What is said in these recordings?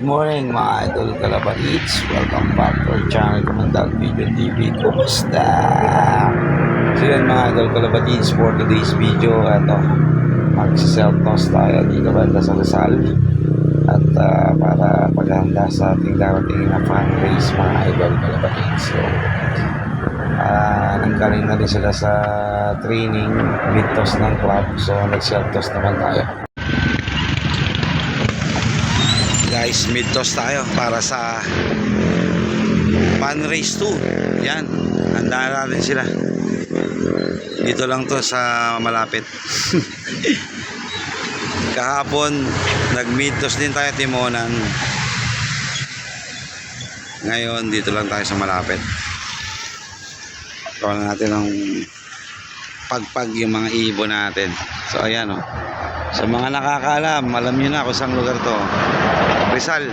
morning mga idol kalabalids. Welcome back to our channel, Kamandag Video TV. Kumusta? So yan mga idol kalabalids, for today's video, mag-self-toss tayo dito banda sa Lasal. At para paghahanda sa ating darating na fundraise mga idol kalabalids. So nanggaling na rin sila sa training mid-toss ng club. So nag-self-toss naman tayo. Guys, mid-toss tayo para sa fundraise 2. Yan, handa natin sila. Dito lang to sa malapit. Kahapon nag-mid-toss din tayo Timonan. Ngayon dito lang tayo sa malapit. Kawalan natin ng pagpag yung mga ibon natin. So ayan o. Sa mga nakakaalam, alam nyo na kung saan lugar to. Rizal.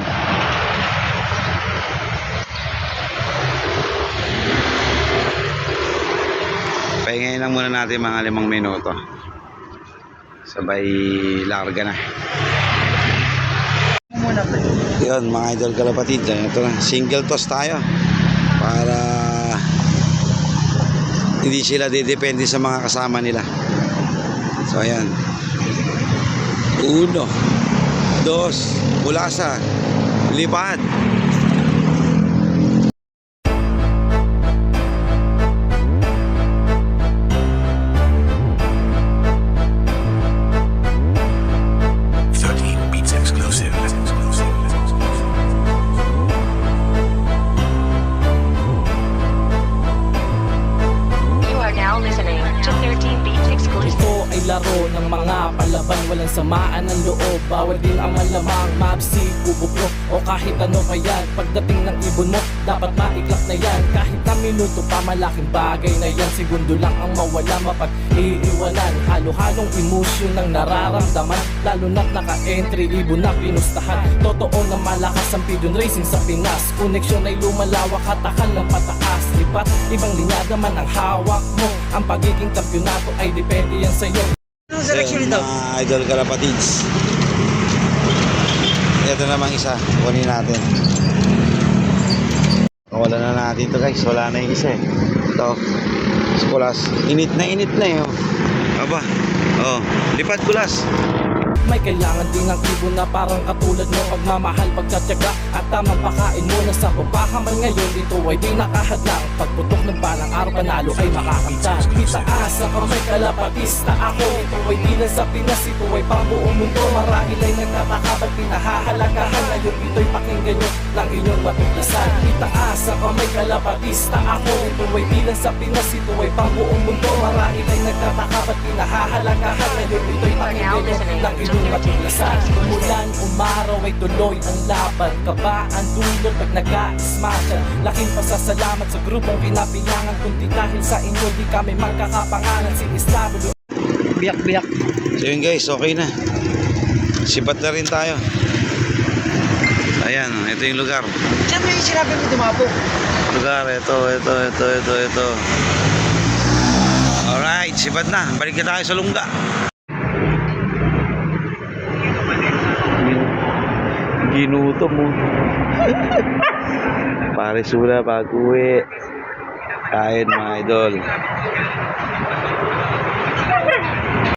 Pahingayin lang muna natin mga 5 minuto. Sabay larga na. Yun mga idol kalapatid, ito na, single toss tayo para hindi sila didepende sa mga kasama nila. So ayan, 1, 2, bulasa, lipad. Laro ng mga palaban, walang samaan ng loob. Bawal din ang malamang mabsi, bubuklo o kahit ano pa yan. Pagdating ng ibon mo, dapat maiklap na yan. Kahit na minuto pa, malaking bagay na yan. Segundo lang ang mawala, mapag-iiwanan. Halo-halong emosyon ng nararamdaman, lalo na't naka-entry, ibon na pinustahan. Totoo na malakas ang pigeon racing sa Pinas. Koneksyon ay lumalawak, hatakal ng pataas. Lipat, ibang linya naman ang hawak mo. Ang pagiging kampyonato ay depende yan sa'yo. So, mga idol kalapatids, ito namang isa, kunin natin. Wala na natin ito guys, wala na yung isa eh. Ito, kulas, init na eh oh. Aba, oh, lipad kulas. May kailangan din ng ibon na parang katulad mo. Pagmamahal, pagtsatsaga at tamang pakain mo. Nasa papahaman ngayon, dito ay di nakahadlang. Pagputok ng balang araw, panalo ay makakamtan. Itaas ang kamay, kalapatista ako. Ito ay di lang sa Pinas, ito ay pambuong mundo. Marahil ay nagtatakabal, pinahahalagahan. Ngayon ito'y pakinggan nyo lang inyong matuklasan. Itaas ang kamay, kalapatista ako. Ito ay di lang sa Pinas, ito ay pambuong mundo. Marahil ay nagtatakabal, pinahahalagahan. Ngayon ito'y pakinggan nyo lang inyong matuklasan. Umulan, umaraw ay tuloy ang laban. Kaba ang dulot pag nag-a-smashan. Laking pasasalamat sa grupong pinapilangan. Kundi dahil sa inyo di kami magkakapangalan. Si Istablo biyak-biyak. So yun guys, okay na. Sipat na rin tayo. Ayan, ito yung lugar. Diyan yung sinabi mo dumabo. Lugar, ito. Alright, sipat na. Balik na tayo sa lungga. Ginuto mo. Pares muna pag-uwi. Kain mga idol.